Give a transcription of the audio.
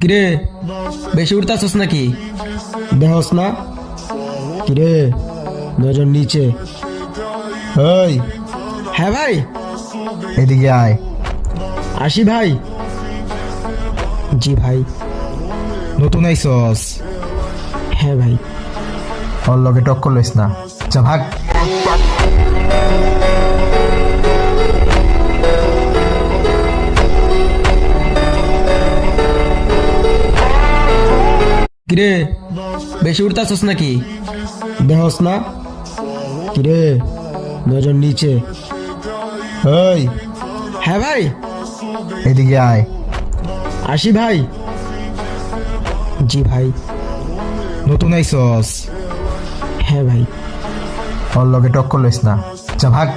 কিরে, বেশি উঠতাছস নাকি? দেহস না? কিরে, নজর নিচে। ওই, হ্যাঁ ভাই। এদিকে আয়। আসি ভাই। জি ভাই। নতুন আইসস? হ্যাঁ ভাই। ওর লগে টক্কর লইস না, যা ভাগ। কিরে, বেশি উঠতাছস নাকি? দেহস না? কিরে, নজর নিচে। ওই, হ্যাঁ ভাই। এদিকে আয়। আসি ভাই। জি ভাই। নতুন আইসস? হ্যাঁ ভাই। ওর লগে টক্কর লইস না, যা ভাগ।